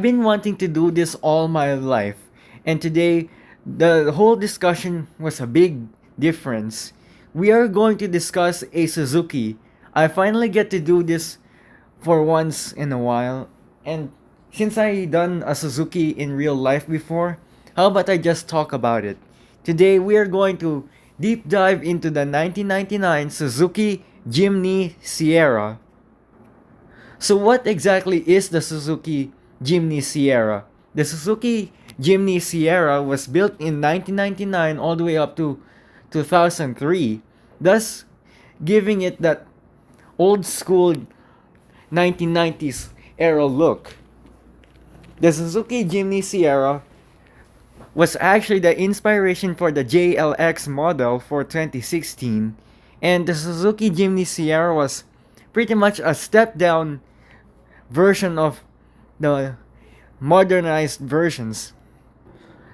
Been wanting to do this all my life, and today the whole discussion was a big difference. We are going to discuss a Suzuki. I finally get to do this for once in a while, and since I done a Suzuki in real life before, how about I just talk about it? Today we are going to deep dive into the 1999 Suzuki Jimny Sierra. So what exactly is the Suzuki Jimny Sierra? The Suzuki Jimny Sierra was built in 1999 all the way up to 2003, thus giving it that old school 1990s era look. The Suzuki Jimny Sierra was actually the inspiration for the JLX model for 2016, and the Suzuki Jimny Sierra was pretty much a step down version of the modernized versions.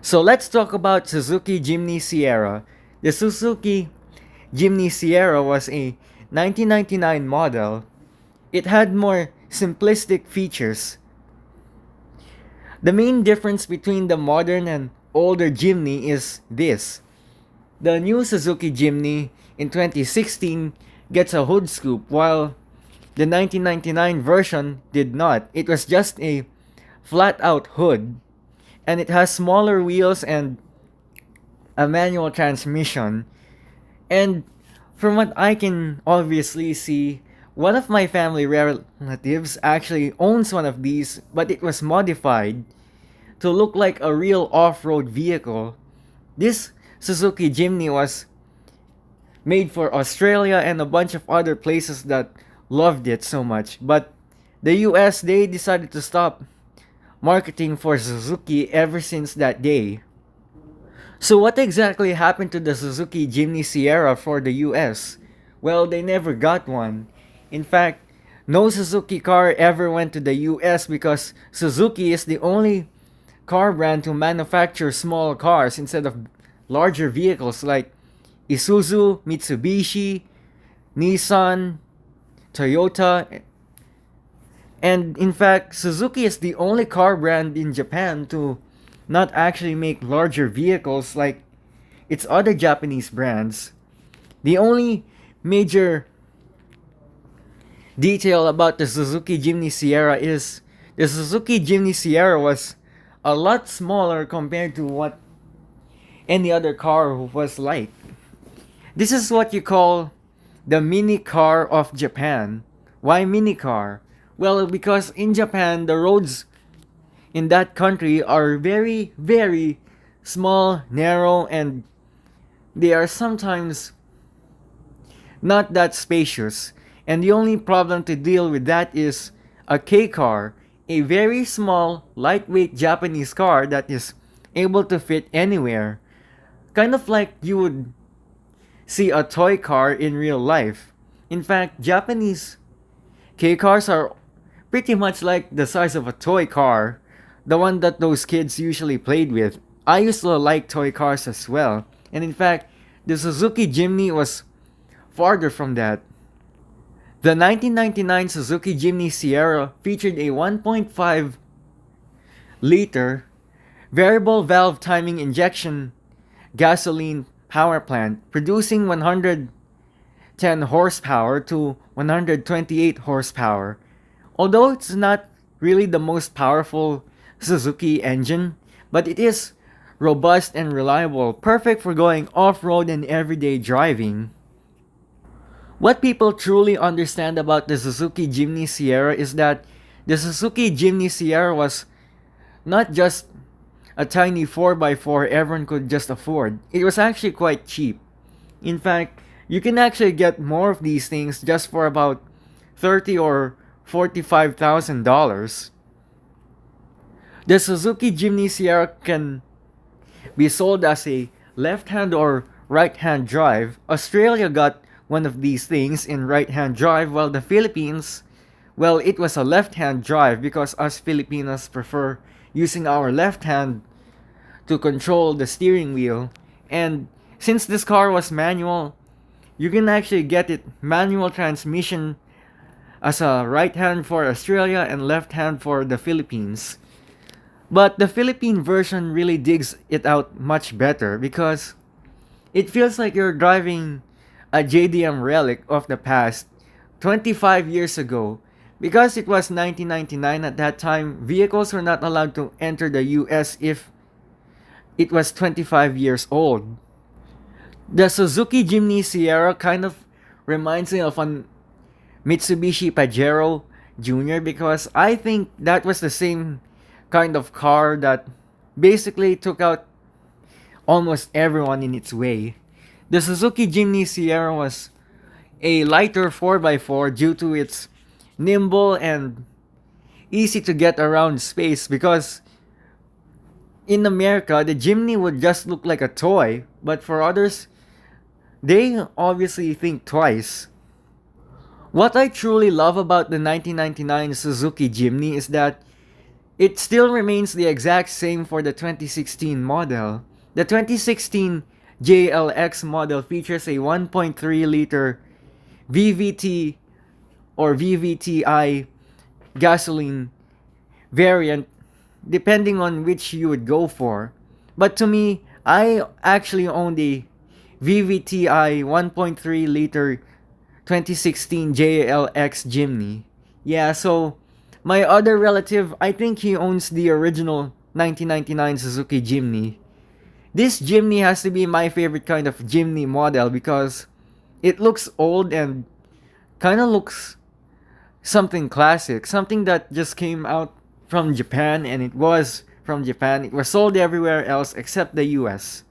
So let's talk about Suzuki Jimny Sierra. The Suzuki Jimny Sierra was a 1999 model. It had more simplistic features. The main difference between the modern and older Jimny is this. The new Suzuki Jimny in 2016 gets a hood scoop, while the 1999 version did not. It was just a flat out hood, and it has smaller wheels and a manual transmission. And from what I can obviously see, one of my family relatives actually owns one of these, but it was modified to look like a real off-road vehicle. This Suzuki Jimny was made for Australia and a bunch of other places that loved it so much, but the US, they decided to stop marketing for Suzuki ever since that day. So what exactly happened to the Suzuki Jimny Sierra for the US? Well, they never got one. In fact, no Suzuki car ever went to the US because Suzuki is the only car brand to manufacture small cars instead of larger vehicles like Isuzu, Mitsubishi, Nissan, Toyota, and in fact, Suzuki is the only car brand in Japan to not actually make larger vehicles like its other Japanese brands. The only major detail about the Suzuki Jimny Sierra is the Suzuki Jimny Sierra was a lot smaller compared to what any other car was like. This is what you call the mini car of Japan. Why mini car? Well, because in Japan, the roads in that country are very, very small, narrow, and they are sometimes not that spacious. And the only problem to deal with that is a K car, a very small, lightweight Japanese car that is able to fit anywhere. Kind of like you would see a toy car in real life. In fact, Japanese K cars are pretty much like the size of a toy car, the one that those kids usually played with. I used to like toy cars as well, and in fact, the Suzuki Jimny was farther from that. The 1999 Suzuki Jimny Sierra featured a 1.5 liter variable valve timing injection gasoline power plant, producing 110 horsepower to 128 horsepower. Although it's not really the most powerful Suzuki engine, but it is robust and reliable, perfect for going off-road and everyday driving. What people truly understand about the Suzuki Jimny Sierra is that the Suzuki Jimny Sierra was not just a tiny 4x4 everyone could just afford. It was actually quite cheap. In fact, you can actually get more of these things just for about $30,000 or $45,000. The Suzuki Jimny Sierra can be sold as a left-hand or right-hand drive. Australia got one of these things in right-hand drive, while the Philippines, well, it was a left-hand drive because us Filipinos prefer using our left hand to control the steering wheel. And since this car was manual, you can actually get it manual transmission as a right hand for Australia and left hand for the Philippines. But the Philippine version really digs it out much better because it feels like you're driving a JDM relic of the past 25 years ago. Because it was 1999 at that time, vehicles were not allowed to enter the US if it was 25 years old. The Suzuki Jimny Sierra kind of reminds me of a Mitsubishi Pajero Junior because I think that was the same kind of car that basically took out almost everyone in its way. The Suzuki Jimny Sierra was a lighter 4x4 due to its nimble and easy to get around space because in America the Jimny would just look like a toy, but for others they obviously think twice. What I truly love about the 1999 Suzuki Jimny is that it still remains the exact same for the 2016 model. The 2016 JLX model features a 1.3 liter VVT or VVTi gasoline variant depending on which you would go for. But to me, I actually own the VVTi 1.3 liter 2016 JLX Jimny. Yeah, so my other relative, I think he owns the original 1999 Suzuki Jimny. This Jimny has to be my favorite kind of Jimny model because it looks old and kind of looks something classic, something that just came out from Japan, and it was from Japan. It was sold everywhere else except the US.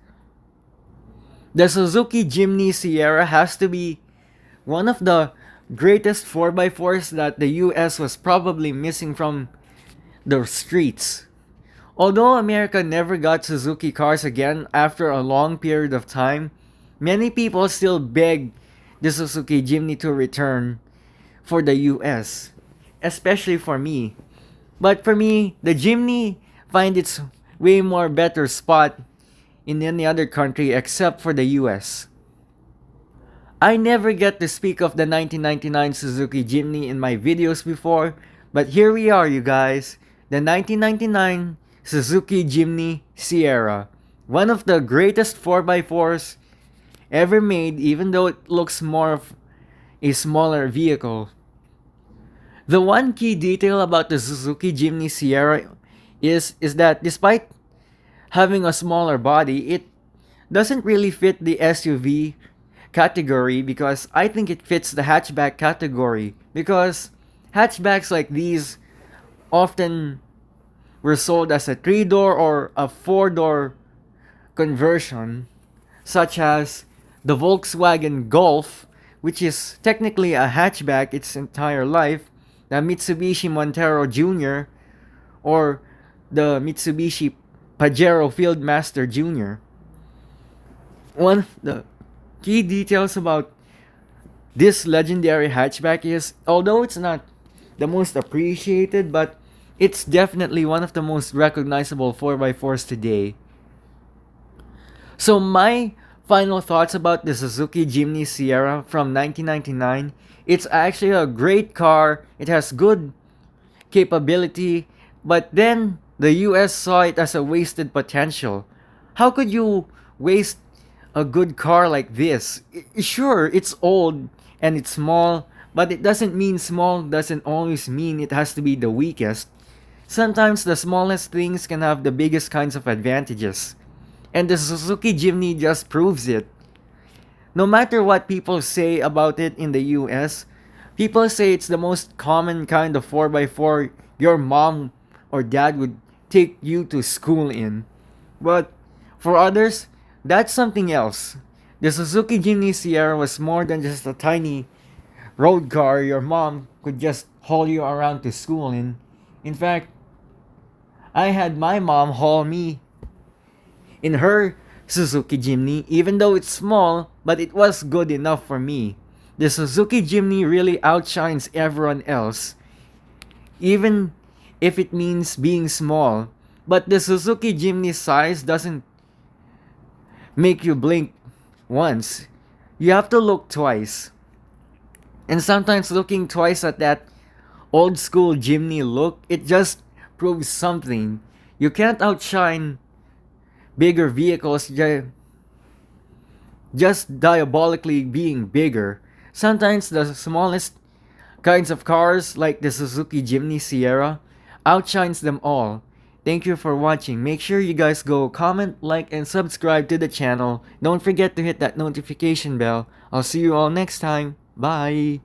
The Suzuki Jimny Sierra has to be one of the greatest 4x4s that the US was probably missing from the streets. Although America never got Suzuki cars again after a long period of time, many people still beg the Suzuki Jimny to return for the US, especially for me. But for me, the Jimny find its way more better spot in any other country except for the US. I never get to speak of the 1999 Suzuki Jimny in my videos before, but here we are, you guys. The 1999 Suzuki Jimny Sierra. One of the greatest 4x4s ever made, even though it looks more of a smaller vehicle. The one key detail about the Suzuki Jimny Sierra is that despite having a smaller body, it doesn't really fit the SUV category because I think it fits the hatchback category because hatchbacks like these often were sold as a 3-door or a 4-door conversion, such as the Volkswagen Golf, which is technically a hatchback its entire life, the Mitsubishi Montero Jr., or the Mitsubishi Pajero Fieldmaster Jr. One of the key details about this legendary hatchback is, although it's not the most appreciated, but it's definitely one of the most recognizable 4x4s today. So my final thoughts about the Suzuki Jimny Sierra from 1999, it's actually a great car. It has good capability, but then the US saw it as a wasted potential. How could you waste a good car like this? Sure, it's old and it's small, but it doesn't mean small doesn't always mean it has to be the weakest. Sometimes the smallest things can have the biggest kinds of advantages. And the Suzuki Jimny just proves it. No matter what people say about it in the US, people say it's the most common kind of 4x4 your mom or dad would take you to school in. But for others, that's something else. The Suzuki Jimny Sierra was more than just a tiny road car your mom could just haul you around to school in. In fact, I had my mom haul me in her Suzuki Jimny, even though it's small, but it was good enough for me. The Suzuki Jimny really outshines everyone else, even if it means being small. But the Suzuki Jimny size doesn't make you blink once. You have to look twice. And sometimes looking twice at that old school Jimny look, it just proves something. You can't outshine bigger vehicles just diabolically being bigger. Sometimes the smallest kinds of cars, like the Suzuki Jimny Sierra, outshines them all. Thank you for watching. Make sure you guys go comment, like, and subscribe to the channel. Don't forget to hit that notification bell. I'll see you all next time. Bye!